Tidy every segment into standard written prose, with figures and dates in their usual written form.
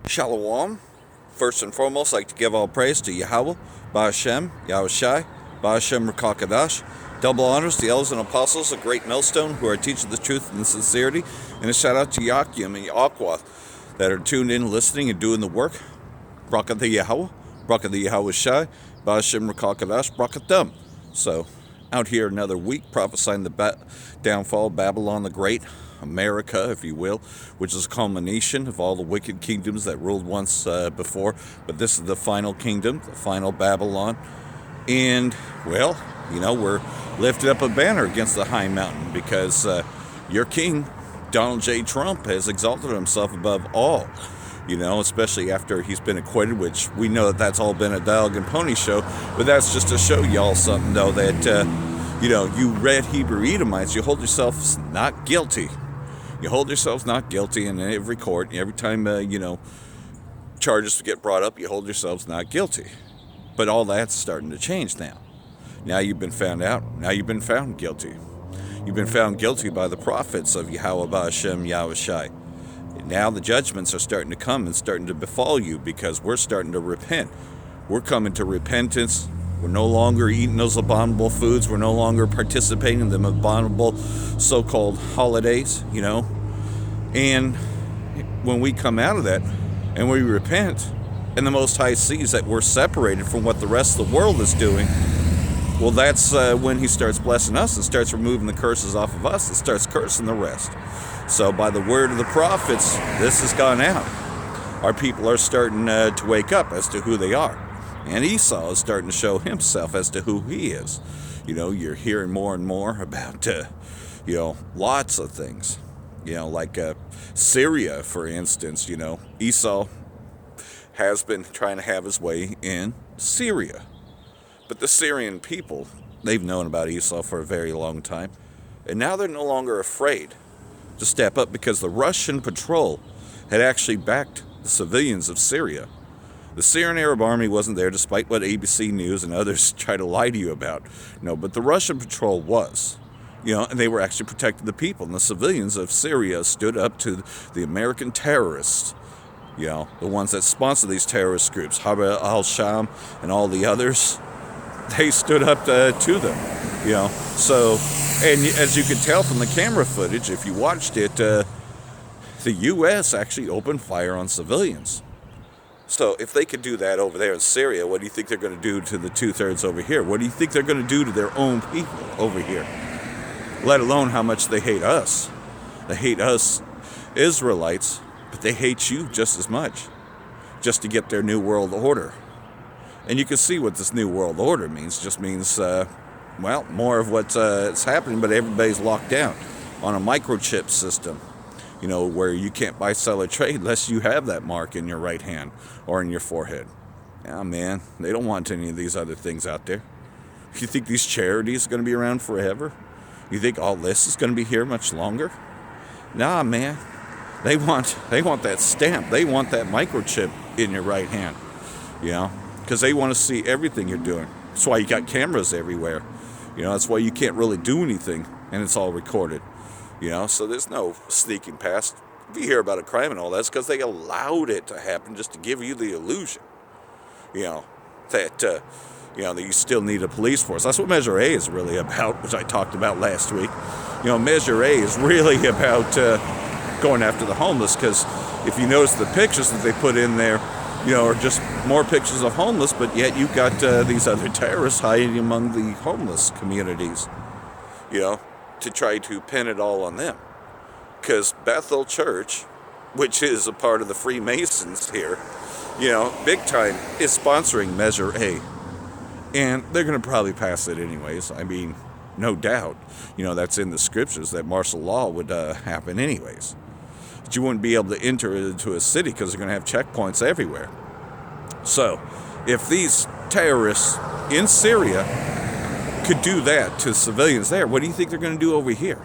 Shalom. First and foremost, I'd like to give all praise to Yahawah, bahasham, Yahawashi, bahasham, quadash. Double honors to the elders and apostles, a great millstone who are teaching the truth and sincerity. And a shout out to Yakim and Yahawah that are tuned in, listening, and doing the work. Brakat the Yahawah, brakat the Yahawashi, bahasham, quadash, brakat them. So, out here another week prophesying the downfall of Babylon the Great, America, if you will, which is a culmination of all the wicked kingdoms that ruled once before. But this is the final kingdom, the final Babylon. And, well, we're lifting up a banner against the high mountain because your king, Donald J. Trump, has exalted himself above all. Especially after he's been acquitted, which we know that's all been a dog and pony show. But that's just to show y'all something, though, that, you red Hebrew Edomites, you hold yourselves not guilty. You hold yourselves not guilty in every court. Every time, charges get brought up, you hold yourselves not guilty. But all that's starting to change now. Now you've been found out. Now you've been found guilty. You've been found guilty by the prophets of Yahawah, bahasham, Yahawashi. Now the judgments are starting to come and starting to befall you because we're starting to repent. We're coming to repentance. We're no longer eating those abominable foods. We're no longer participating in the abominable so-called holidays, And when we come out of that and we repent, and the Most High sees that we're separated from what the rest of the world is doing, well, that's when he starts blessing us and starts removing the curses off of us and starts cursing the rest. So by the word of the prophets, this has gone out. Our people are starting to wake up as to who they are. And Esau is starting to show himself as to who he is. You're hearing more and more about, lots of things. Like Syria, for instance. Esau has been trying to have his way in Syria. But the Syrian people, they've known about Esau for a very long time. And now they're no longer afraid to step up because the Russian patrol had actually backed the civilians of Syria. The Syrian Arab army wasn't there, despite what ABC News and others try to lie to you about. But the Russian patrol was. And they were actually protecting the people. And the civilians of Syria stood up to the American terrorists. The ones that sponsor these terrorist groups, Yahawah al-Sham and all the others. They stood up to them. So, and as you can tell from the camera footage, if you watched it, the U.S. actually opened fire on civilians. So if they could do that over there in Syria, what do you think they're going to do to the two-thirds over here? What do you think they're going to do to their own people over here? Let alone how much they hate us. They hate us Israelites, but they hate you just as much, just to get their new world order. And you can see what this new world order means. It just means, more of what's happening, but everybody's locked down on a microchip system. Where you can't buy, sell, or trade unless you have that mark in your right hand or in your forehead. Yeah, man, they don't want any of these other things out there. You think these charities are going to be around forever? You think all this is going to be here much longer? Nah, man. They want that stamp. They want that microchip in your right hand. Because they want to see everything you're doing. That's why you got cameras everywhere. That's why you can't really do anything, and it's all recorded. So there's no sneaking past. If you hear about a crime and all, that's because they allowed it to happen just to give you the illusion, that you still need a police force. That's what Measure A is really about, which I talked about last week. Measure A is really about going after the homeless, because if you notice the pictures that they put in there, are just more pictures of homeless, but yet you've got these other terrorists hiding among the homeless communities, to try to pin it all on them. Because Bethel Church, which is a part of the Freemasons here, big time, is sponsoring Measure A. And they're going to probably pass it anyways. I mean, no doubt. That's in the scriptures that martial law would happen anyways. But you wouldn't be able to enter into a city because they're going to have checkpoints everywhere. So, if these terrorists in Syria could do that to civilians there, what do you think they're going to do over here?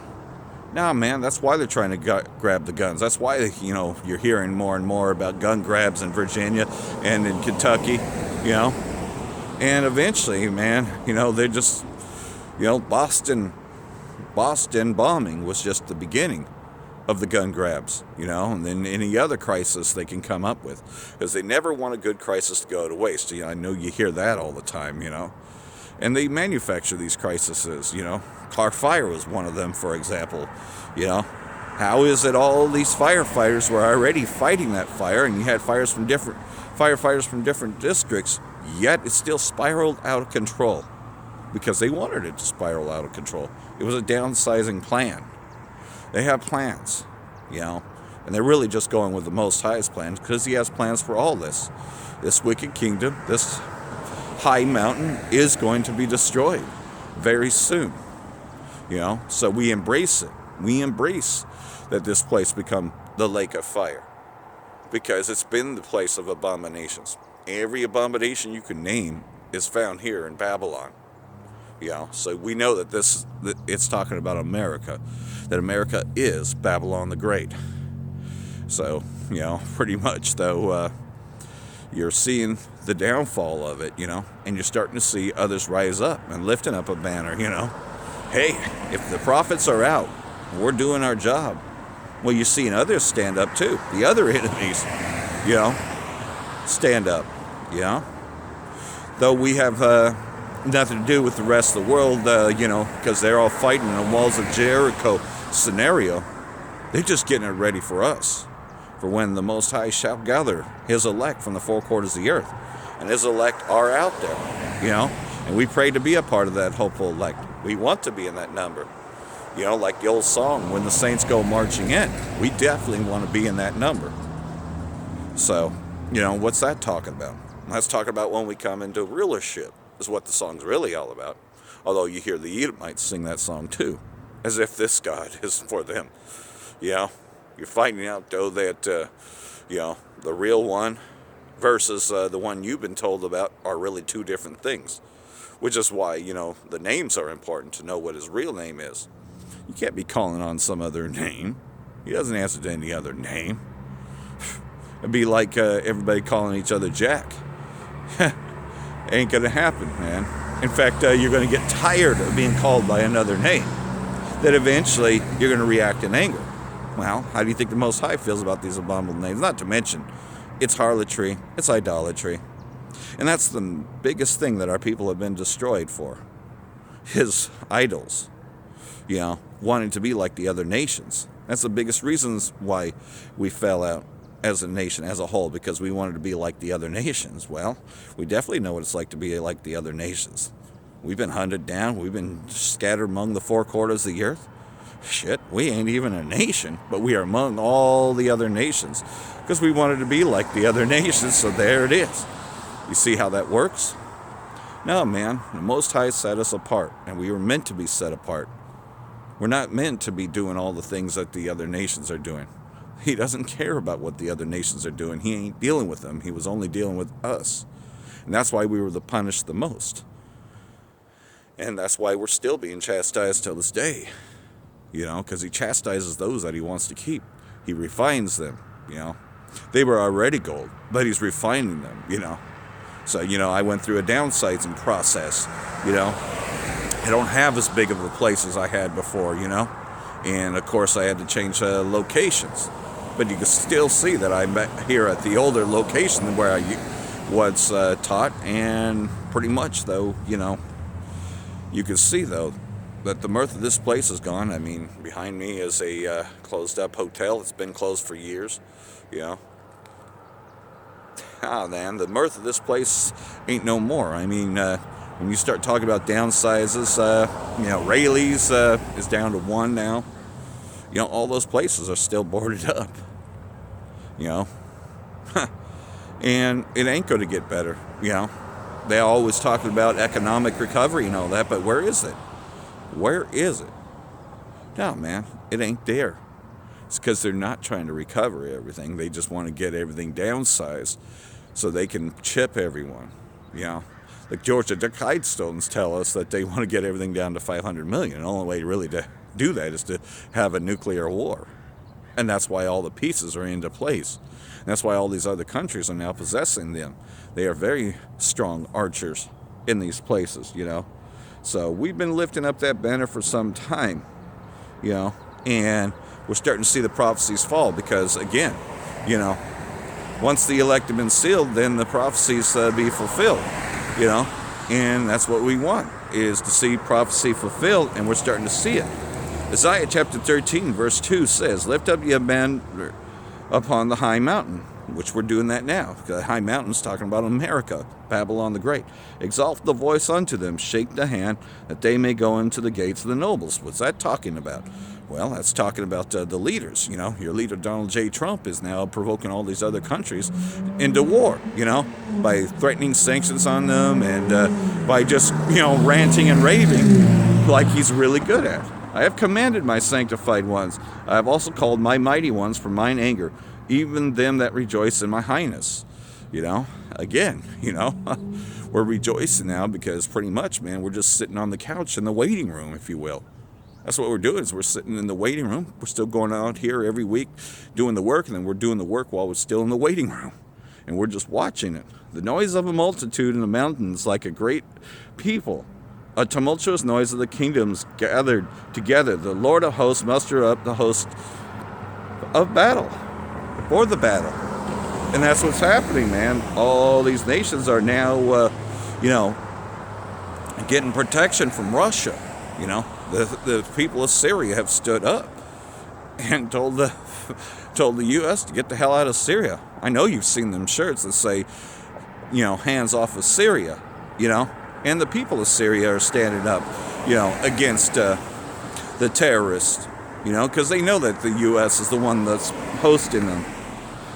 Nah, man, that's why they're trying to grab the guns. That's why, you're hearing more and more about gun grabs in Virginia and in Kentucky, And eventually, man, they're just, Boston bombing was just the beginning of the gun grabs, and then any other crisis they can come up with, because they never want a good crisis to go to waste. I know you hear that all the time, and they manufacture these crises, Car fire was one of them, for example. How is it all these firefighters were already fighting that fire, and you had firefighters from different districts, yet it still spiraled out of control, because they wanted it to spiral out of control. It was a downsizing plan. They have plans, and they're really just going with the Most High's plans, because he has plans for all this. This wicked kingdom, this high mountain is going to be destroyed very soon, so we embrace it. We embrace that this place become the lake of fire, because it's been the place of abominations. Every abomination you can name is found here in Babylon. So we know that it's talking about America, that America is Babylon the Great. So, pretty much, though, you're seeing the downfall of it, and you're starting to see others rise up and lifting up a banner, Hey, if the prophets are out, we're doing our job. Well, you're seeing others stand up, too. The other enemies, stand up, Though we have nothing to do with the rest of the world, because they're all fighting in the walls of Jericho scenario. They're just getting it ready for us, for when the Most High shall gather his elect from the four quarters of the earth. And his elect are out there, and we pray to be a part of that hopeful elect. We want to be in that number, like the old song, when the saints go marching in. We definitely want to be in that number. So, what's that talking about? That's talking about when we come into rulership, is what the song's really all about. Although you hear the Edomites sing that song too, as if this God is for them. You're finding out, though, that, the real one versus the one you've been told about are really two different things. Which is why, the names are important, to know what his real name is. You can't be calling on some other name. He doesn't answer to any other name. It'd be like everybody calling each other Jack. Ain't gonna happen, man. In fact, you're gonna get tired of being called by another name, that eventually you're gonna react in anger. Well, how do you think the Most High feels about these abominable names? Not to mention, it's harlotry, it's idolatry. And that's the biggest thing that our people have been destroyed for. His idols. Wanting to be like the other nations. That's the biggest reasons why we fell out as a nation as a whole, because we wanted to be like the other nations. Well, we definitely know what it's like to be like the other nations. We've been hunted down. We've been scattered among the four quarters of the earth. Shit, we ain't even a nation, but we are among all the other nations, because we wanted to be like the other nations, so there it is. You see how that works? No, man, the Most High set us apart, and we were meant to be set apart. We're not meant to be doing all the things that the other nations are doing. He doesn't care about what the other nations are doing. He ain't dealing with them. He was only dealing with us. And that's why we were punished the most. And that's why we're still being chastised till this day. Because he chastises those that he wants to keep. He refines them, They were already gold, but he's refining them, So, I went through a downsizing process, I don't have as big of a place as I had before, And, of course, I had to change locations. But you can still see that I'm here at the older location where I was taught. And pretty much, though, you can see, though, that the mirth of this place is gone. I mean, behind me is a closed-up hotel. It's been closed for years, man, the mirth of this place ain't no more. I mean, when you start talking about downsizes, Rayleigh's is down to one now. All those places are still boarded up. And it ain't going to get better. They're always talking about economic recovery and all that, but where is it? Where is it? No, man, it ain't there. It's because they're not trying to recover everything. They just want to get everything downsized so they can chip everyone. Like Georgia Guidestones tell us that they want to get everything down to 500 million. The only way really to do that is to have a nuclear war. And that's why all the pieces are into place. And that's why all these other countries are now possessing them. They are very strong archers in these places, So we've been lifting up that banner for some time, And we're starting to see the prophecies fall because, again, you know, once the elect have been sealed, then the prophecies be fulfilled, you know, and that's what we want, is to see prophecy fulfilled, and we're starting to see it. Isaiah chapter 13, verse 2 says, "Lift up your banner upon the high mountain," which we're doing that now. The high mountain's talking about America, Babylon the Great. "Exalt the voice unto them, shake the hand, that they may go into the gates of the nobles." What's that talking about? Well, that's talking about the leaders. You know, your leader, Donald J. Trump, is now provoking all these other countries into war, you know, by threatening sanctions on them and by just, you know, ranting and raving like he's really good at. "I have commanded my sanctified ones. I have also called my mighty ones from mine anger, even them that rejoice in my highness." You know, again, you know, we're rejoicing now because pretty much, man, we're just sitting on the couch in the waiting room, if you will. That's what we're doing, is we're sitting in the waiting room. We're still going out here every week doing the work, and then we're doing the work while we're still in the waiting room. And we're just watching it. "The noise of a multitude in the mountains like a great people. A tumultuous noise of the kingdoms gathered together. The Lord of hosts muster up the host of battle." For the battle. And that's what's happening, man. All these nations are now, you know, getting protection from Russia, you know. The people of Syria have stood up and told the U.S. to get the hell out of Syria. I know you've seen them shirts that say, you know, hands off of Syria, you know. And the people of Syria are standing up, you know, against the terrorists, you know, because they know that the U.S. is the one that's hosting them.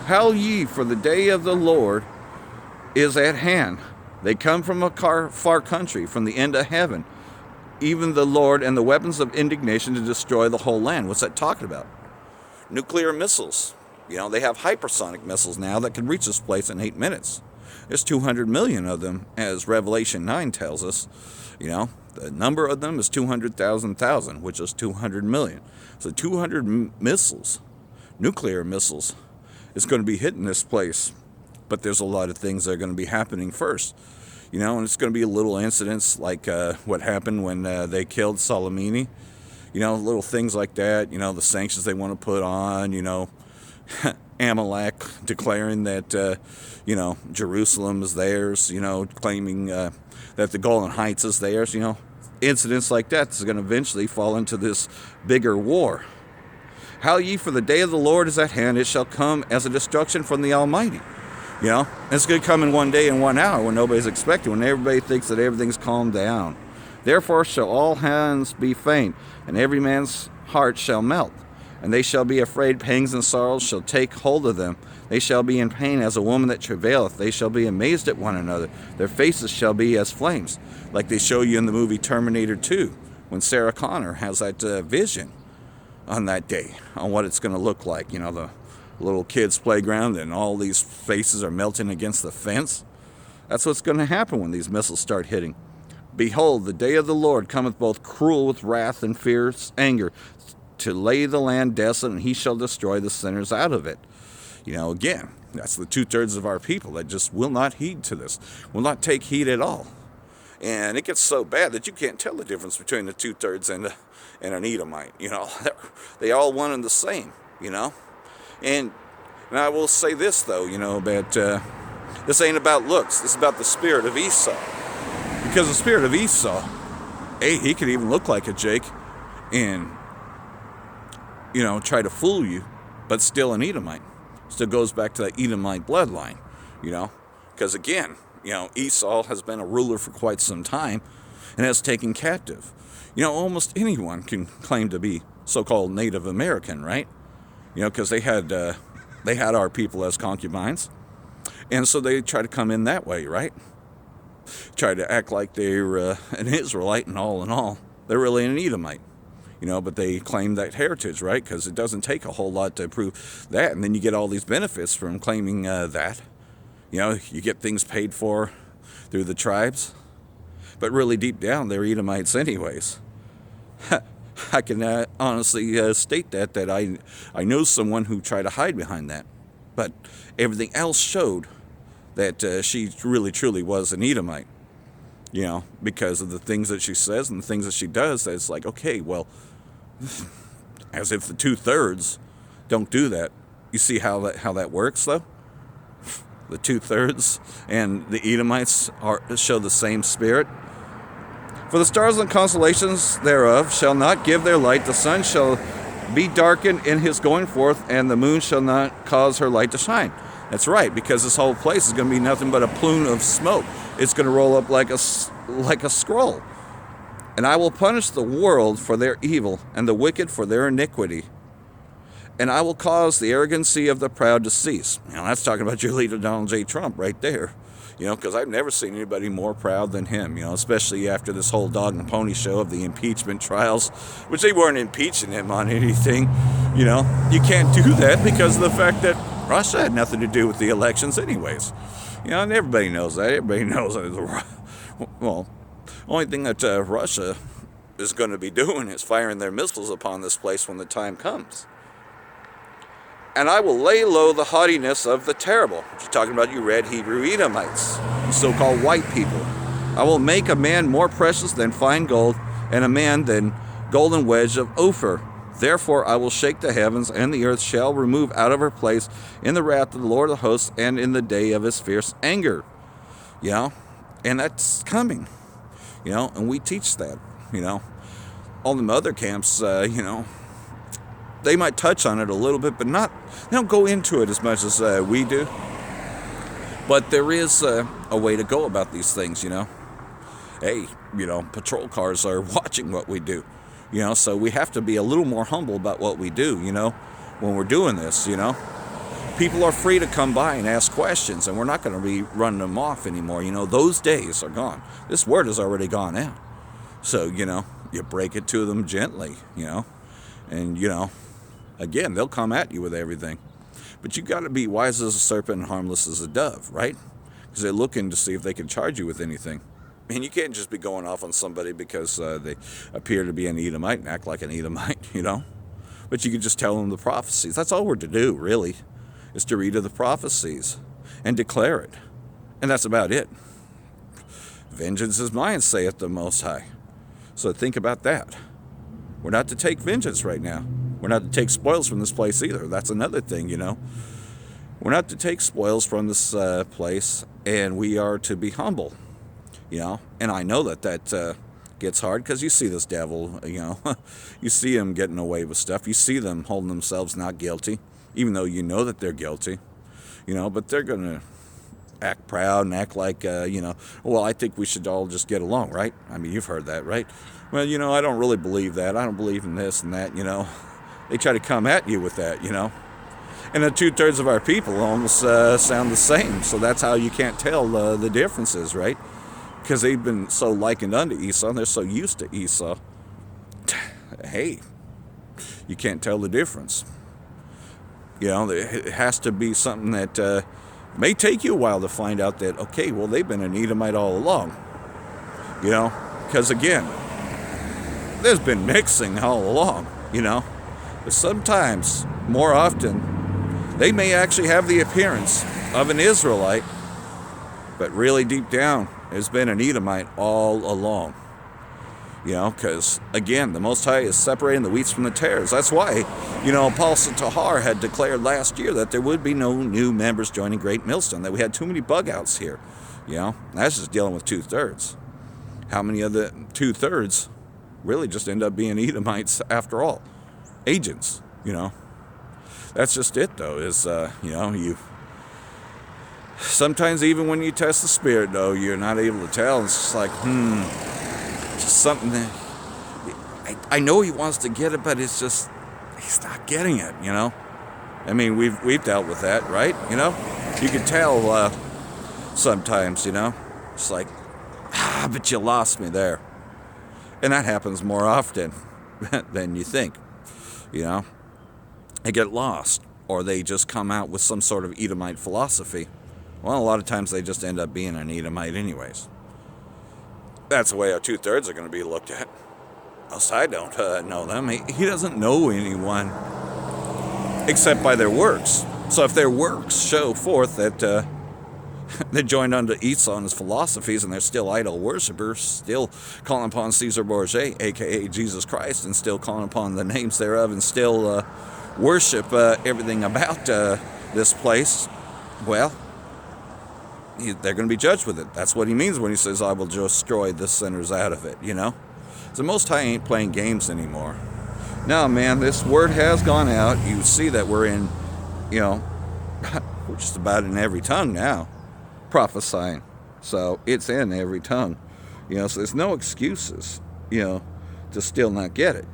"Howl ye, for the day of the Lord is at hand. They come from a far country, from the end of heaven. Even the Lord and the weapons of indignation to destroy the whole land." What's that talking about? Nuclear missiles. You know, they have hypersonic missiles now that can reach this place in 8 minutes. There's 200 million of them, as Revelation 9 tells us. You know, the number of them is 200,000, which is 200 million. So 200 missiles, nuclear missiles, is going to be hitting this place. But there's a lot of things that are going to be happening first. You know, and it's going to be little incidents like what happened when they killed Soleimani. You know, little things like that. You know, the sanctions they want to put on, you know, Amalek declaring that, you know, Jerusalem is theirs, you know, claiming that the Golan Heights is theirs, you know. Incidents like that is going to eventually fall into this bigger war. "Howl ye, for the day of the Lord is at hand. It shall come as a destruction from the Almighty." You know, and it's going to come in 1 day and 1 hour when nobody's expecting, when everybody thinks that everything's calmed down. "Therefore shall all hands be faint, and every man's heart shall melt. And they shall be afraid, pangs and sorrows shall take hold of them. They shall be in pain as a woman that travaileth. They shall be amazed at one another. Their faces shall be as flames." Like they show you in the movie Terminator 2, when Sarah Connor has that vision on that day, on what it's going to look like. You know, the little kids' playground, and all these faces are melting against the fence. That's what's going to happen when these missiles start hitting. "Behold, the day of the Lord cometh both cruel with wrath and fierce anger, to lay the land desolate, and he shall destroy the sinners out of it." You know, again, that's the 2/3 of our people that just will not heed to this, will not take heed at all. And it gets so bad that you can't tell the difference between the 2/3 and an Edomite. You know, they all one and the same, you know. And I will say this, though, you know, that this ain't about looks. This is about the spirit of Esau. Because the spirit of Esau, hey, he could even look like a Jake and, you know, try to fool you, but still an Edomite. Still goes back to that Edomite bloodline, you know. Because, again, you know, Esau has been a ruler for quite some time and has taken captive. You know, almost anyone can claim to be so-called Native American, right? You know, because they had our people as concubines, and so they try to come in that way, right? Try to act like they're an Israelite, and all in all, they're really an Edomite. You know, but they claim that heritage, right? Because it doesn't take a whole lot to prove that, and then you get all these benefits from claiming that. You know, you get things paid for through the tribes, but really deep down, they're Edomites anyways. I can honestly state that I know someone who tried to hide behind that, but everything else showed that she really truly was an Edomite, you know, because of the things that she says and the things that she does. That it's like, okay, well, As if the 2/3 don't do that. You see how that works, though? The 2/3 and the Edomites show the same spirit. For the stars and constellations thereof shall not give their light. The sun shall be darkened in his going forth, and the moon shall not cause her light to shine. That's right, because this whole place is going to be nothing but a plume of smoke. It's going to roll up like a scroll. And I will punish the world for their evil, and the wicked for their iniquity. And I will cause the arrogancy of the proud to cease. That's talking about your leader, Donald J. Trump, right there. Because I've never seen anybody more proud than him, especially after this whole dog and pony show of the impeachment trials, which they weren't impeaching him on anything. You can't do that because of the fact that Russia had nothing to do with the elections anyways. And everybody knows that. Everybody knows that. Well, only thing that Russia is going to be doing is firing their missiles upon this place when the time comes. And I will lay low the haughtiness of the terrible. You're talking about you red Hebrew Edomites, you so-called white people. I will make a man more precious than fine gold, and a man than golden wedge of Ophir. Therefore I will shake the heavens, and the earth shall remove out of her place in the wrath of the Lord of hosts, and in the day of his fierce anger. And that's coming. And we teach that. All the other camps, they might touch on it a little bit, but they don't go into it as much as we do. But there is a way to go about these things, Hey, patrol cars are watching what we do, so we have to be a little more humble about what we do, when we're doing this, People are free to come by and ask questions, and we're not going to be running them off anymore. Those days are gone. This word has already gone out. So, you break it to them gently, and, again, they'll come at you with everything. But you got to be wise as a serpent and harmless as a dove, right? Because they're looking to see if they can charge you with anything. And you can't just be going off on somebody because they appear to be an Edomite and act like an Edomite, But you can just tell them the prophecies. That's all we're to do, really, is to read of the prophecies and declare it. And that's about it. Vengeance is mine, saith the Most High. So think about that. We're not to take vengeance right now. We're not to take spoils from this place either. That's another thing, We're not to take spoils from this place, and we are to be humble, And I know that gets hard because you see this devil, You see him getting away with stuff. You see them holding themselves not guilty, even though you know that they're guilty, But they're going to act proud and act like, well, I think we should all just get along, right? I mean, you've heard that, right? Well, I don't really believe that. I don't believe in this and that, They try to come at you with that, And the 2/3 of our people almost sound the same. So that's how you can't tell the differences, right? Because they've been so likened unto Esau, and they're so used to Esau. Hey, you can't tell the difference. It has to be something that may take you a while to find out that, okay, well, they've been an Edomite all along. Because again, there's been mixing all along, But sometimes, more often, they may actually have the appearance of an Israelite, but really deep down, has been an Edomite all along. Because, again, the Most High is separating the wheats from the tares. That's why, Apostle Tahar had declared last year that there would be no new members joining Great Millstone, that we had too many bug outs here. That's just dealing with 2/3. How many of the 2/3 really just end up being Edomites after all? Agents, That's just it, though, is, you... Sometimes even when you test the spirit, though, you're not able to tell. It's just like, just something that... I know he wants to get it, but it's just... He's not getting it, I mean, we've dealt with that, right? You can tell sometimes, It's like, but you lost me there. And that happens more often than you think. They get lost, or they just come out with some sort of Edomite philosophy. Well, a lot of times they just end up being an Edomite anyways. That's the way our 2/3 are going to be looked at. Else I don't know them. He doesn't know anyone except by their works. So if their works show forth that They joined unto Esau and his philosophies, and they're still idol worshippers, still calling upon Caesar Borgia, a.k.a. Jesus Christ, and still calling upon the names thereof, and still worship everything about this place. Well, they're going to be judged with it. That's what he means when he says, I will destroy the sinners out of it, The Most High ain't playing games anymore. No, man, this word has gone out. You see that we're in, we're just about in every tongue now, prophesying. So it's in every tongue, so there's no excuses, to still not get it,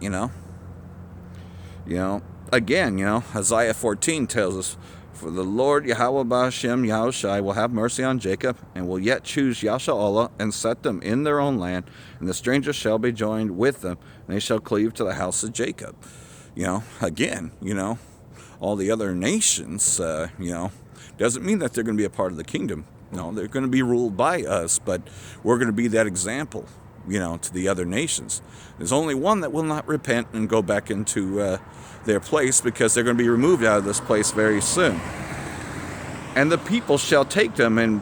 Again, Isaiah 14 tells us, for the Lord Yahawah bahasham Yahawashi will have mercy on Jacob, and will yet choose Yasharahla, and set them in their own land, and the strangers shall be joined with them, and they shall cleave to the house of Jacob. Again, all the other nations, doesn't mean that they're going to be a part of the kingdom. No, they're going to be ruled by us, but we're going to be that example, to the other nations. There's only one that will not repent and go back into their place, because they're going to be removed out of this place very soon. And the people shall take them and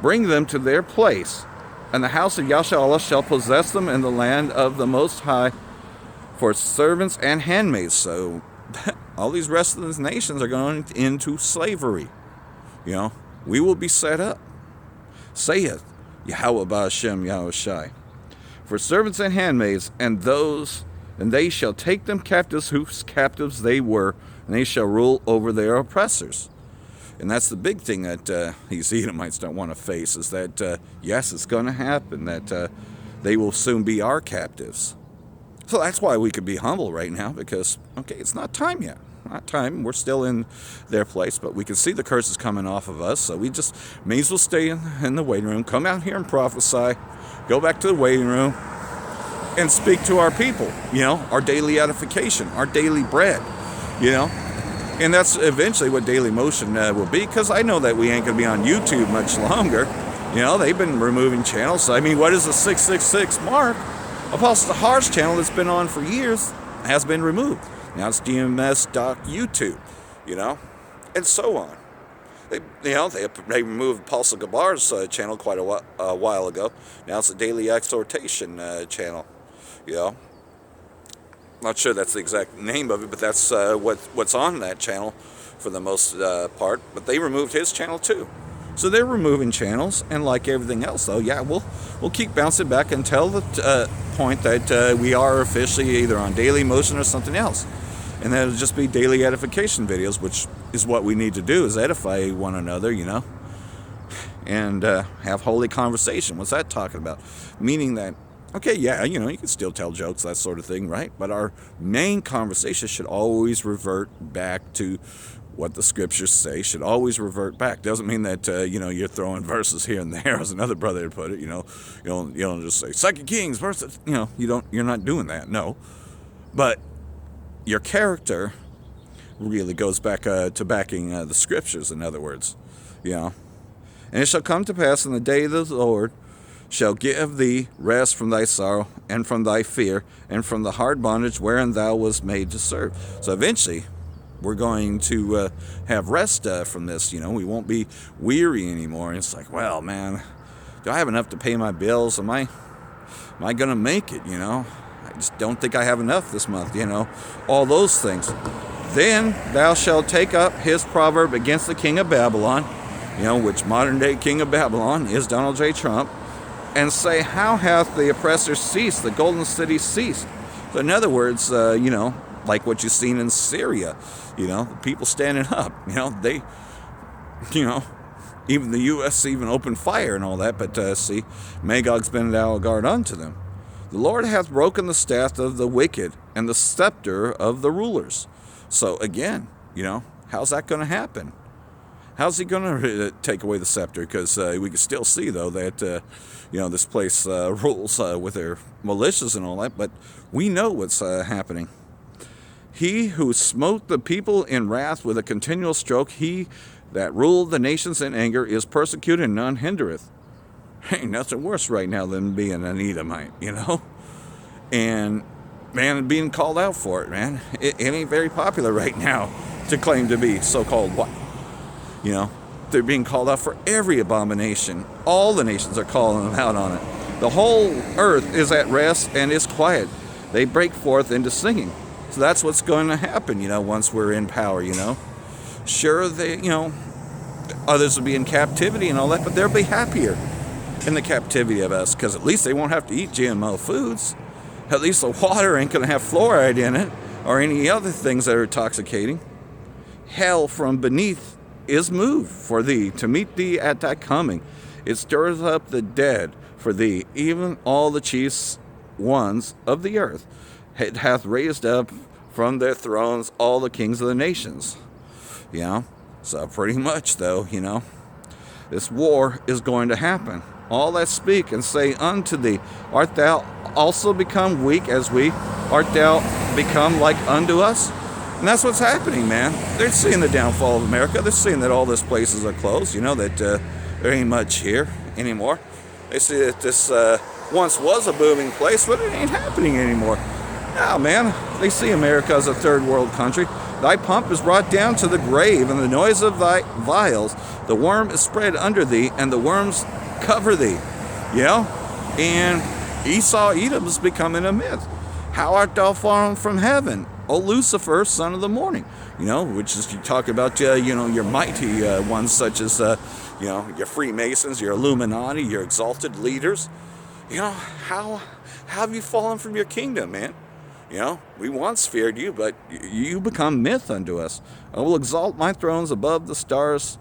bring them to their place, and the house of Yasharahla shall possess them in the land of the Most High for servants and handmaids. So all these rest of the nations are going into slavery. We will be set up. Saith Yahawah bahasham Yahawashi, for servants and handmaids, and they shall take them captives whose captives they were, and they shall rule over their oppressors. And that's the big thing that these Edomites don't want to face, is that, yes, it's going to happen, that they will soon be our captives. So that's why we could be humble right now, because, okay, it's not time yet. Not time. We're still in their place, but we can see the curses coming off of us, so we just may as well stay in the waiting room, come out here and prophesy, go back to the waiting room, and speak to our people, our daily edification, our daily bread, And that's eventually what Daily Motion will be, because I know that we ain't going to be on YouTube much longer. They've been removing channels. So, what is the 666 mark? Apostle Tahar's channel that's been on for years has been removed. Now it's DMS.YouTube, and so on. They removed Apostle Gabar's channel quite a while ago. Now it's a Daily Exhortation channel. Not sure that's the exact name of it, but that's what's on that channel for the most part. But they removed his channel too. So they're removing channels, and like everything else, though, yeah, we'll keep bouncing back until the point that we are officially either on Daily Motion or something else. And that'll just be daily edification videos, which is what we need to do, is edify one another, and have holy conversation. What's that talking about? Meaning that, okay, yeah, you can still tell jokes, that sort of thing, right? But our main conversation should always revert back to what the scriptures say, should always revert back. Doesn't mean that, you're throwing verses here and there, as another brother had put it, you don't just say, 2 Kings, verses, you're not doing that, no. But your character really goes back to backing the scriptures, in other words, And it shall come to pass in the day of the Lord shall give thee rest from thy sorrow, and from thy fear, and from the hard bondage wherein thou wast made to serve. So eventually, we're going to have rest from this, we won't be weary anymore. And it's like, well, man, do I have enough to pay my bills? Am I going to make it, I just don't think I have enough this month, all those things. Then thou shalt take up his proverb against the king of Babylon, which modern day king of Babylon is Donald J. Trump, and say, how hath the oppressor ceased, the golden city ceased? So in other words, like what you've seen in Syria, the people standing up, they, even the U.S. even opened fire and all that, but see, Magog's been an Algard unto them. The Lord hath broken the staff of the wicked, and the scepter of the rulers. So again, how's that going to happen? How's he going to take away the scepter? Because we can still see, though, that, this place rules with their militias and all that, but we know what's happening. He who smote the people in wrath with a continual stroke, he that ruled the nations in anger, is persecuted, and none hindereth. Ain't nothing worse right now than being an Edomite, And, man, being called out for it, man. It ain't very popular right now to claim to be so-called white. They're being called out for every abomination. All the nations are calling them out on it. The whole earth is at rest and is quiet. They break forth into singing. So that's what's going to happen, once we're in power, Sure, others will be in captivity and all that, but they'll be happier in the captivity of us, because at least they won't have to eat GMO foods. At least the water ain't going to have fluoride in it or any other things that are intoxicating. Hell from beneath is moved for thee to meet thee at thy coming. It stirs up the dead for thee, even all the chiefs ones of the earth. It hath raised up from their thrones all the kings of the nations. So pretty much, though, this war is going to happen. All that speak and say unto thee, art thou also become weak as we? Art thou become like unto us? And that's what's happening, man. They're seeing the downfall of America. They're seeing that all these places are closed, that there ain't much here anymore. They see that this once was a booming place, but it ain't happening anymore. Now, man, they see America as a third world country. Thy pomp is brought down to the grave, and the noise of thy vials. The worm is spread under thee, and the worms cover thee. And Esau, Edom is becoming a myth. How art thou fallen from heaven, O Lucifer, son of the morning? Which is, you talk about, your mighty ones, such as, your Freemasons, your Illuminati, your exalted leaders. How have you fallen from your kingdom, man? We once feared you, but you become myth unto us. I will exalt my thrones above the stars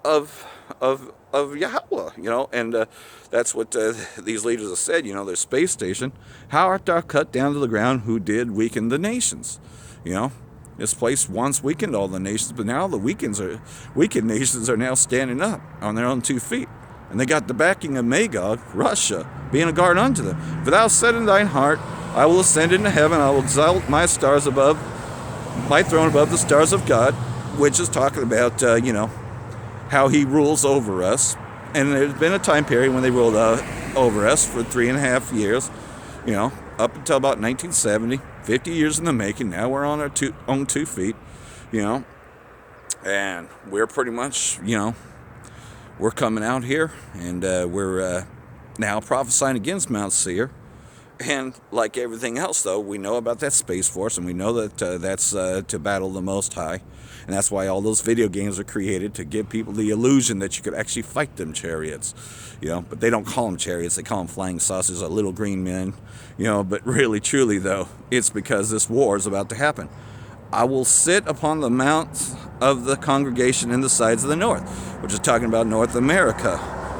of Yahawah, and that's what these leaders have said, their space station. How art thou cut down to the ground, who did weaken the nations? This place once weakened all the nations, but now the weakened nations are now standing up on their own 2 feet. And they got the backing of Magog, Russia, being a guard unto them. For thou said in thine heart, I will ascend into heaven, I will exalt my stars above, my throne above the stars of God, which is talking about, how he rules over us. And there's been a time period when they ruled over us for 3.5 years, up until about 1970, 50 years in the making. Now we're on our own 2 feet, and we're pretty much, we're coming out here, and we're now prophesying against Mount Seir. And like everything else, though, we know about that Space Force, and we know that that's to battle the Most High. And that's why all those video games are created, to give people the illusion that you could actually fight them chariots. But they don't call them chariots, they call them flying saucers or little green men. But really, truly, though, it's because this war is about to happen. I will sit upon the mounts of the congregation in the sides of the north, which is talking about North America,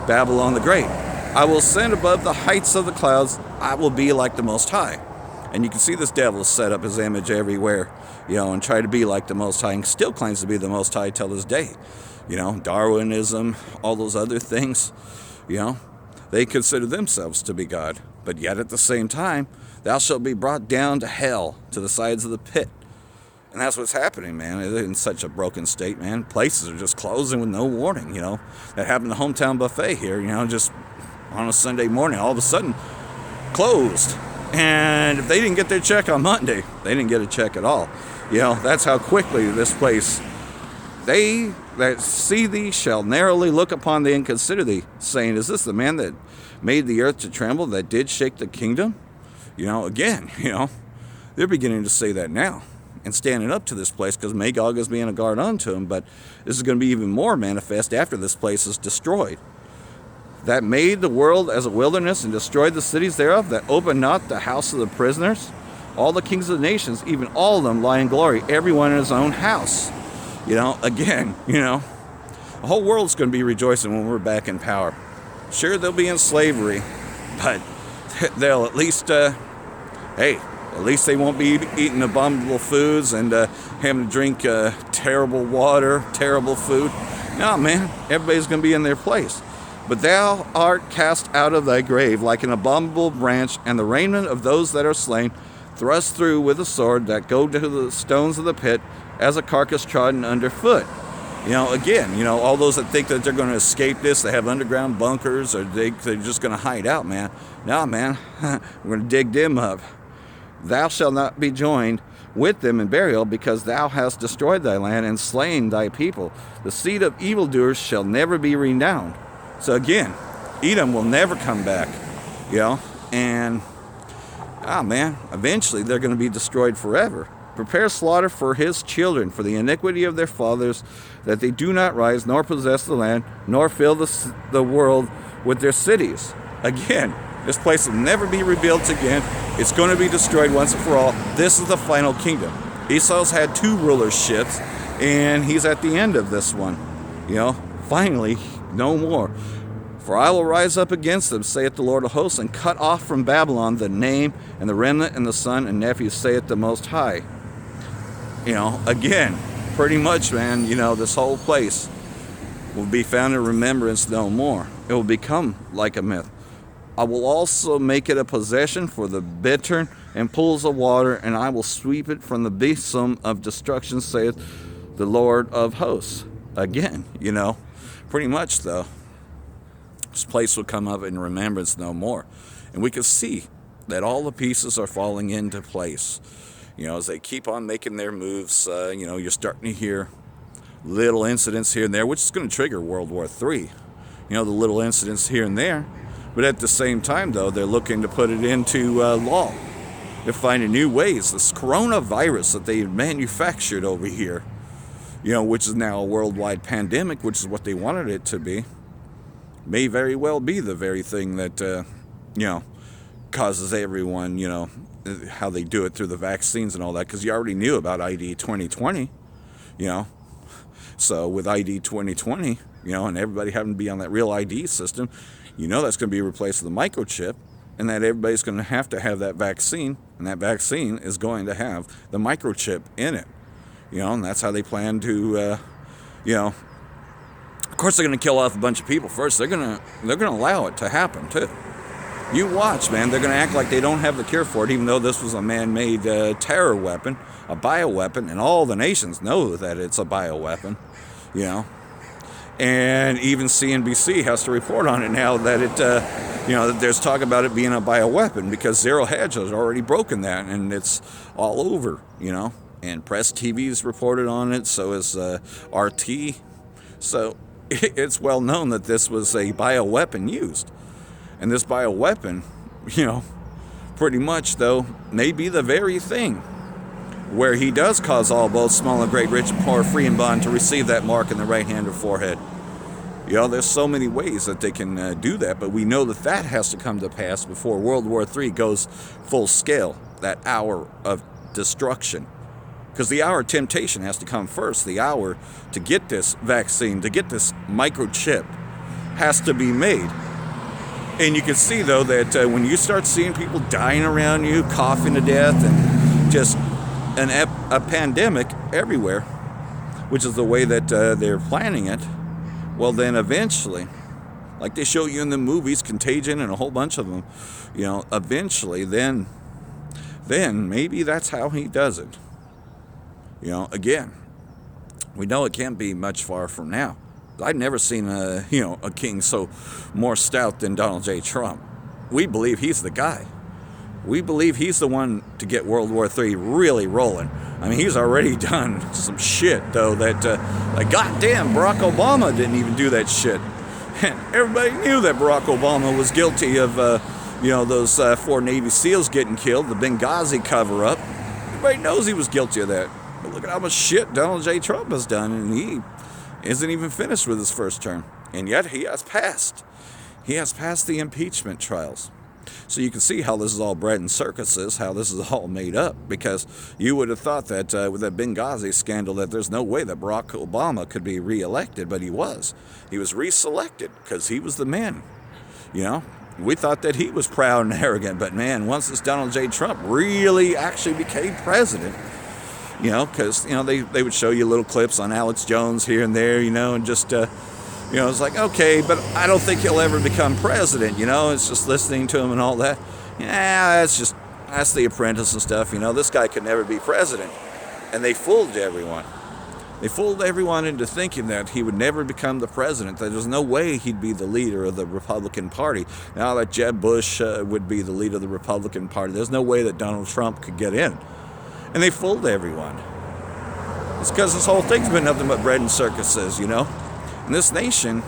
Babylon the Great. I will ascend above the heights of the clouds. I will be like the Most High. And you can see this devil set up his image everywhere, and try to be like the Most High, and still claims to be the Most High till this day. Darwinism, all those other things, they consider themselves to be God. But yet at the same time, thou shalt be brought down to hell, to the sides of the pit. And that's what's happening, man. They're in such a broken state, man. Places are just closing with no warning, That happened to Hometown Buffet here, just on a Sunday morning, all of a sudden closed. And if they didn't get their check on Monday, they didn't get a check at all. That's how quickly this place, they that see thee shall narrowly look upon thee and consider thee, saying, is this the man that made the earth to tremble, that did shake the kingdom? Again, they're beginning to say that now and standing up to this place, because Magog is being a guard unto him. But this is going to be even more manifest after this place is destroyed. That made the world as a wilderness and destroyed the cities thereof, that opened not the house of the prisoners. All the kings of the nations, even all of them, lie in glory, everyone in his own house. Again, the whole world's going to be rejoicing when we're back in power. Sure, they'll be in slavery, but they'll at least, at least they won't be eating abominable foods and having to drink terrible water, terrible food. No, man, everybody's going to be in their place. But thou art cast out of thy grave like an abominable branch, and the raiment of those that are slain, thrust through with a sword, that go to the stones of the pit, as a carcass trodden underfoot. Again, all those that think that they're going to escape this, they have underground bunkers, or they're just going to hide out, man. No, man, we're going to dig them up. Thou shalt not be joined with them in burial, because thou hast destroyed thy land and slain thy people. The seed of evildoers shall never be renowned. So again, Edom will never come back, and man, eventually they're going to be destroyed forever. Prepare slaughter for his children, for the iniquity of their fathers, that they do not rise, nor possess the land, nor fill the world with their cities. Again, this place will never be rebuilt again. It's going to be destroyed once and for all. This is the final kingdom. Esau's had 2 rulerships, and he's at the end of this one. Finally, no more. For I will rise up against them, saith the Lord of hosts, and cut off from Babylon the name and the remnant and the son and nephew, saith the Most High. Again, pretty much, man, this whole place will be found in remembrance no more. It will become like a myth. I will also make it a possession for the bittern and pools of water, and I will sweep it from the besom of destruction, saith the Lord of hosts. Again, pretty much, though, this place will come up in remembrance no more. And we can see that all the pieces are falling into place. As they keep on making their moves, you're starting to hear little incidents here and there, which is going to trigger World War III. The little incidents here and there. But at the same time, though, they're looking to put it into law. They're finding new ways. This coronavirus that they manufactured over here, which is now a worldwide pandemic, which is what they wanted it to be, may very well be the very thing that, causes everyone, how they do it through the vaccines and all that, because you already knew about ID 2020, So with ID 2020, and everybody having to be on that real ID system, that's going to be replaced with a microchip, and that everybody's going to have that vaccine, and that vaccine is going to have the microchip in it, and that's how they plan to, of course they're going to kill off a bunch of people first. They're going to allow it to happen too. You watch, man. They're going to act like they don't have the cure for it, even though this was a man-made terror weapon, a bioweapon, and all the nations know that it's a bioweapon, And even CNBC has to report on it now that that there's talk about it being a bioweapon, because Zero Hedge has already broken that, and it's all over, And Press TV's reported on it, so is RT. So it's well known that this was a bioweapon used. And this bioweapon, pretty much, though, may be the very thing where he does cause all, both small and great, rich and poor, free and bond, to receive that mark in the right hand or forehead. There's so many ways that they can do that, but we know that has to come to pass before World War III goes full scale, that hour of destruction. Because the hour of temptation has to come first. The hour to get this vaccine, to get this microchip, has to be made. And you can see, though, that when you start seeing people dying around you, coughing to death, and just a pandemic everywhere, which is the way that they're planning it, well, then eventually, like they show you in the movies, Contagion and a whole bunch of them, eventually, then maybe that's how he does it. Again, we know it can't be much far from now. I've never seen a king so more stout than Donald J. Trump. We believe he's the guy. We believe he's the one to get World War III really rolling. I mean, he's already done some shit, though, that, like, goddamn, Barack Obama didn't even do that shit. And everybody knew that Barack Obama was guilty of, those 4 Navy SEALs getting killed, the Benghazi cover-up. Everybody knows he was guilty of that. But look at how much shit Donald J. Trump has done, and he isn't even finished with his first term. And yet he has passed. He has passed the impeachment trials. So you can see how this is all bread and circuses, how this is all made up, because you would have thought that with that Benghazi scandal that there's no way that Barack Obama could be reelected, but he was. He was reselected because he was the man. We thought that he was proud and arrogant, but man, once this Donald J. Trump really actually became president, because, they would show you little clips on Alex Jones here and there, and just, it's like, okay, but I don't think he'll ever become president, it's just listening to him and all that. Yeah, that's The Apprentice and stuff, this guy could never be president. And they fooled everyone. They fooled everyone into thinking that he would never become the president, that there's no way he'd be the leader of the Republican Party. Now that Jeb Bush would be the leader of the Republican Party, there's no way that Donald Trump could get in. And they fooled everyone. It's because this whole thing's been nothing but bread and circuses, you know? And this nation,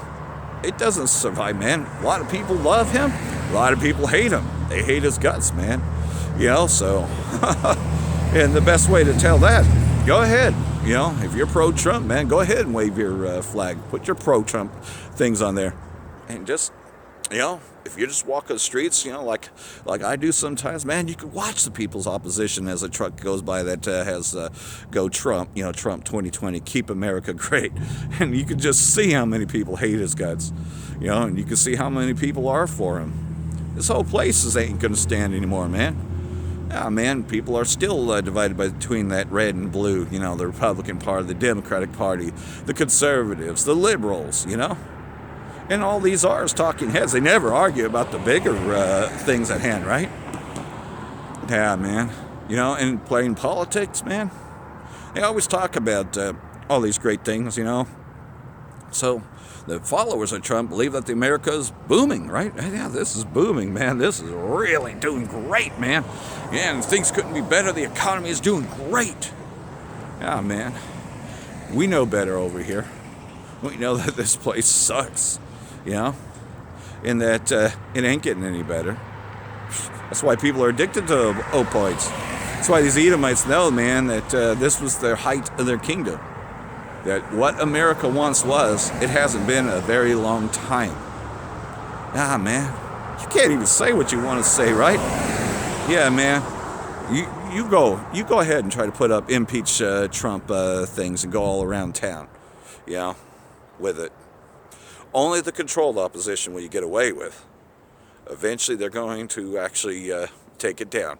it doesn't survive, man. A lot of people love him. A lot of people hate him. They hate his guts, man. You know, so... and the best way to tell that, go ahead. You know, if you're pro-Trump, man, go ahead and wave your flag. Put your pro-Trump things on there. And just, you know, if you just walk the streets, you know, like I do sometimes, man, you can watch the people's opposition as a truck goes by that has go Trump, you know, Trump 2020, keep America great. And you can just see how many people hate his guts, you know, and you can see how many people are for him. This whole place ain't going to stand anymore, man. Yeah, man, people are still divided between that red and blue, you know, the Republican Party, the Democratic Party, the conservatives, the liberals, you know. And all these are talking heads. They never argue about the bigger things at hand, right? Yeah, man. You know, and playing politics, man, they always talk about all these great things, you know. So the followers of Trump believe that the America is booming, right? Yeah, this is booming, man. This is really doing great, man. Yeah, and things couldn't be better. The economy is doing great. Yeah, man. We know better over here. We know that this place sucks, you know, and that it ain't getting any better. That's why people are addicted to opioids. That's why these Edomites know, man, that this was their height of their kingdom. That what America once was, it hasn't been a very long time. Ah, man, you can't even say what you want to say, right? Yeah, man, you go ahead and try to put up impeach Trump things and go all around town, you know, with it. Only the controlled opposition will you get away with. Eventually, they're going to actually take it down.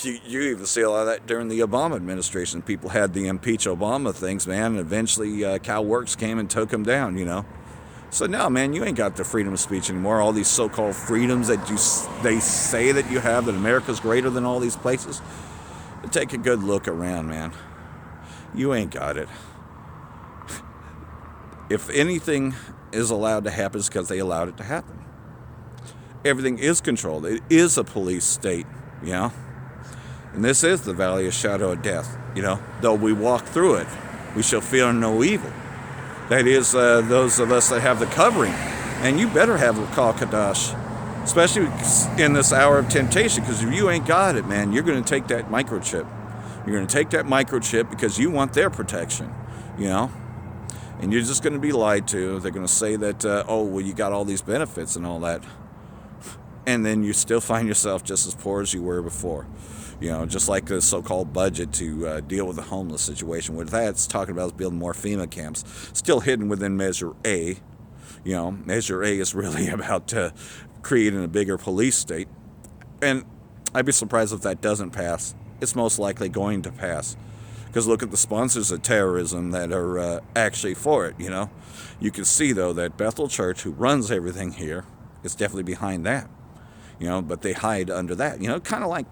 You even see a lot of that during the Obama administration. People had the impeach Obama things, man, and eventually Cal Works came and took them down, you know. So no, man, you ain't got the freedom of speech anymore. All these so-called freedoms that they say that you have, that America's greater than all these places. But take a good look around, man. You ain't got it. If anything is allowed to happen, it's because they allowed it to happen. Everything is controlled. It is a police state, you know. And this is the valley of shadow of death, you know. Though we walk through it, we shall fear no evil. That is, those of us that have the covering. And you better have a quadash, especially in this hour of temptation, because if you ain't got it, man, you're going to take that microchip. You're going to take that microchip because you want their protection, you know. And you're just going to be lied to. They're going to say that, oh, well, you got all these benefits and all that. And then you still find yourself just as poor as you were before. You know, just like the so-called budget to deal with the homeless situation. What that's talking about is building more FEMA camps. Still hidden within Measure A. You know, Measure A is really about creating a bigger police state. And I'd be surprised if that doesn't pass. It's most likely going to pass. Because look at the sponsors of terrorism that are actually for it, you know. You can see, though, that Bethel Church, who runs everything here, is definitely behind that. You know, but they hide under that. You know, kind of like,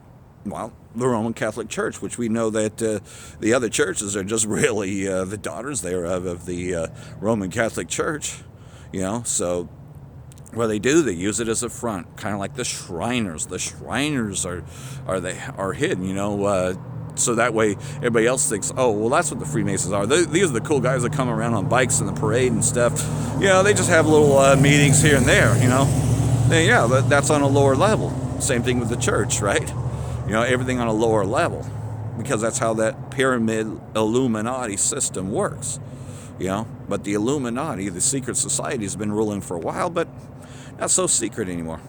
well, the Roman Catholic Church, which we know that the other churches are just really the daughters thereof of the Roman Catholic Church, you know. So what they do, they use it as a front, kind of like the Shriners. The Shriners are hidden, you know, so that way everybody else thinks, oh, well, that's what the Freemasons are. These are the cool guys that come around on bikes in the parade and stuff. You know, they just have little meetings here and there, you know. And yeah, that's on a lower level. Same thing with the church, right? You know, everything on a lower level, because that's how that pyramid Illuminati system works, you know. But the Illuminati, the secret society, has been ruling for a while, but not so secret anymore.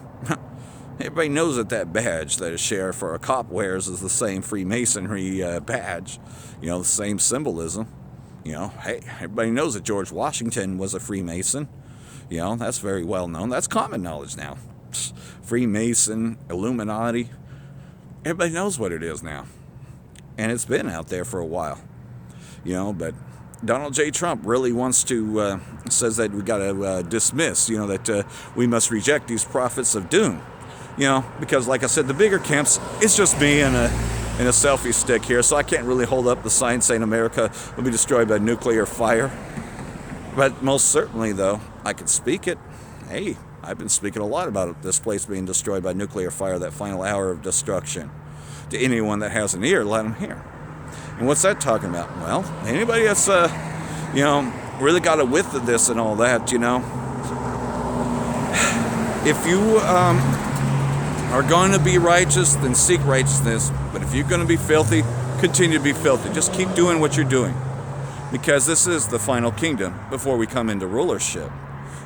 Everybody knows that badge that a sheriff or a cop wears is the same Freemasonry badge, you know, the same symbolism. You know, hey, everybody knows that George Washington was a Freemason. You know, that's very well known. That's common knowledge now. Freemason, Illuminati. Everybody knows what it is now. And it's been out there for a while. You know, but Donald J. Trump really wants to, says that we got to dismiss, you know, that we must reject these prophets of doom. You know, because like I said, the bigger camps, it's just me and a selfie stick here, so I can't really hold up the sign saying America will be destroyed by nuclear fire. But most certainly, though, I can speak it. Hey, I've been speaking a lot about this place being destroyed by nuclear fire, that final hour of destruction. to anyone that has an ear, let him hear. And what's that talking about? Well, anybody that's, really got a width of this and all that, if you are going to be righteous, then seek righteousness. But if you're going to be filthy, continue to be filthy. Just keep doing what you're doing. Because this is the final kingdom before we come into rulership.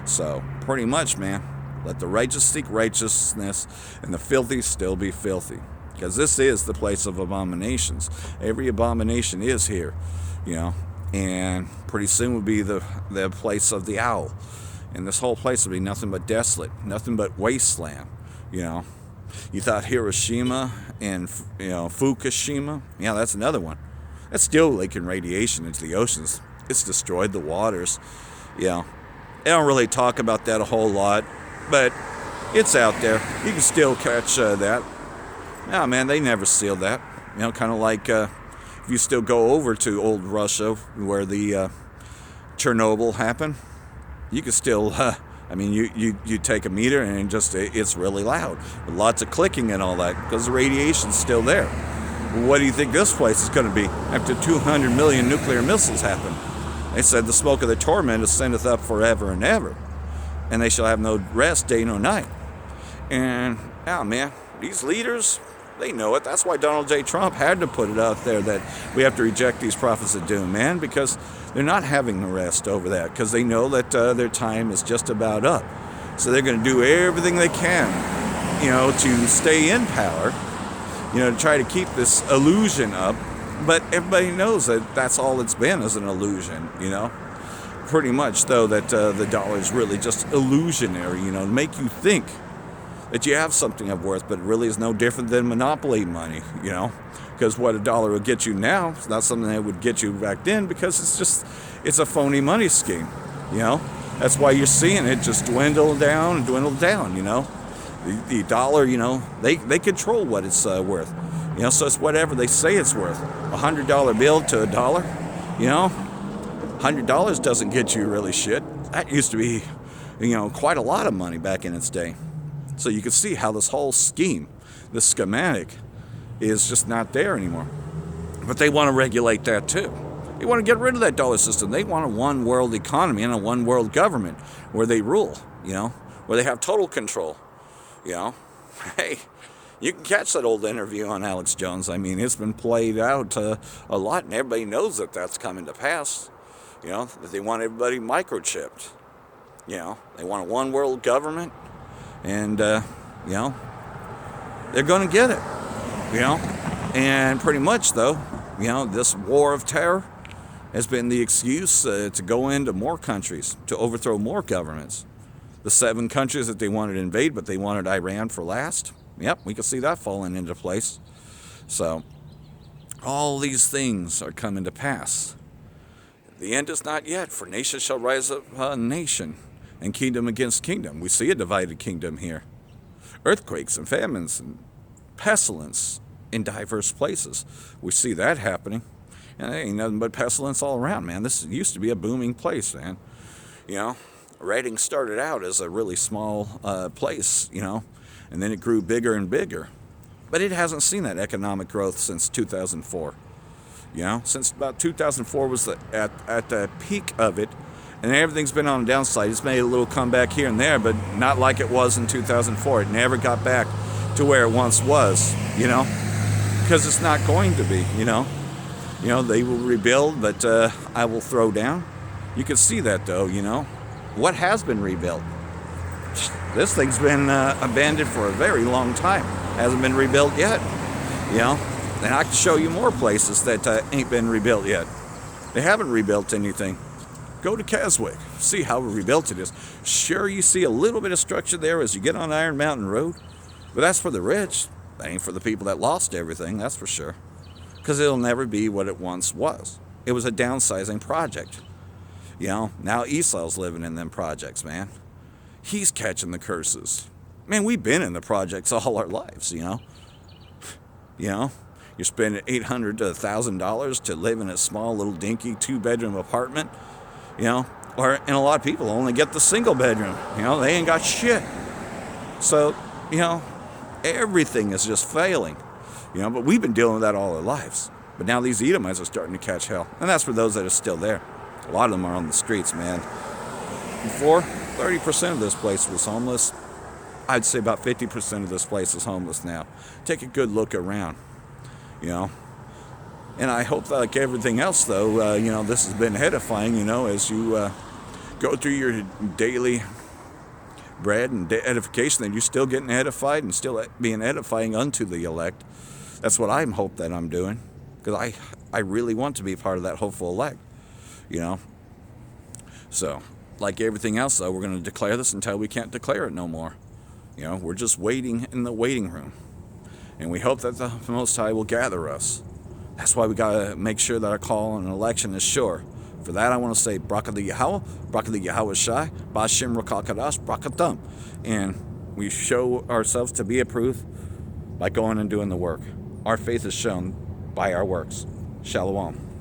So, pretty much, man, let the righteous seek righteousness and the filthy still be filthy. Because this is the place of abominations. Every abomination is here, and pretty soon will be the place of the owl. And this whole place will be nothing but desolate, nothing but wasteland, You thought Hiroshima and, Fukushima? Yeah, that's another one. That's still leaking radiation into the oceans. It's destroyed the waters. They don't really talk about that a whole lot, but it's out there. You can still catch that. No, man, they never sealed that. Kind of like if you still go over to old Russia where the Chernobyl happened, you can still, you take a meter and it's really loud. With lots of clicking and all that because the radiation's still there. Well, what do you think this place is going to be after 200 million nuclear missiles happen? They said the smoke of the torment ascendeth up forever and ever, and they shall have no rest day nor night. And, man, these leaders, they know it. That's why Donald J. Trump had to put it out there that we have to reject these prophets of doom, man, because they're not having the rest over that, because they know that their time is just about up. So they're going to do everything they can, to stay in power, to try to keep this illusion up. But everybody knows that that's all it's been is an illusion, Pretty much, though, that the dollar is really just illusionary, to make you think that you have something of worth, but it really is no different than monopoly money, because what a dollar will get you now is not something that would get you back then, because it's a phony money scheme, That's why you're seeing it just dwindle down and dwindle down, The dollar, they control what it's worth, so it's whatever they say it's worth. $100 bill to $1, $100 doesn't get you really shit. That used to be, quite a lot of money back in its day. So you can see how this whole scheme, this schematic, is just not there anymore. But they want to regulate that too. They want to get rid of that dollar system. They want a one world economy and a one world government where they rule, where they have total control. Hey, you can catch that old interview on Alex Jones. It's been played out a lot, and everybody knows that that's coming to pass. That they want everybody microchipped. They want a one world government. And, they're going to get it, And pretty much, though, this war of terror has been the excuse to go into more countries, to overthrow more governments. The 7 countries that they wanted to invade, but they wanted Iran for last. Yep, we can see that falling into place. So, all these things are coming to pass. The end is not yet, for nation shall rise up nation, and kingdom against kingdom. We see a divided kingdom here. Earthquakes and famines and pestilence in diverse places. We see that happening. And there ain't nothing but pestilence all around, man. This used to be a booming place, man. Reading started out as a really small place, and then it grew bigger and bigger. But it hasn't seen that economic growth since 2004. Since about 2004 was at the peak of it, and everything's been on the downside. It's made a little comeback here and there, but not like it was in 2004. It never got back to where it once was, because it's not going to be, They will rebuild, but I will throw down. You can see that, though, What has been rebuilt? This thing's been abandoned for a very long time. Hasn't been rebuilt yet, And I can show you more places that ain't been rebuilt yet. They haven't rebuilt anything. Go to Keswick, see how rebuilt it is. Sure, you see a little bit of structure there as you get on Iron Mountain Road, but that's for the rich. That ain't for the people that lost everything, that's for sure. Because it'll never be what it once was. It was a downsizing project. Now Esau's living in them projects, man. He's catching the curses. Man, we've been in the projects all our lives, You're spending $800 to $1,000 to live in a small little dinky 2-bedroom apartment, and a lot of people only get the single bedroom, they ain't got shit. So, everything is just failing. But we've been dealing with that all our lives. But now these Edomites are starting to catch hell. And that's for those that are still there. A lot of them are on the streets, man. Before, 30% of this place was homeless. I'd say about 50% of this place is homeless now. Take a good look around, And I hope that, like everything else, though, this has been edifying, as you go through your daily bread and edification, that you're still getting edified and still being edifying unto the elect. That's what I hope that I'm doing, because I really want to be part of that hopeful elect, So, like everything else, though, we're going to declare this until we can't declare it no more. We're just waiting in the waiting room. And we hope that the Most High will gather us. That's why we got to make sure that our call and election is sure. For that, I want to say, BARAK the Yahawah, BARAK the Yahawashi, bahasham, quadash, atham. And we show ourselves to be approved by going and doing the work. Our faith is shown by our works. Shalom.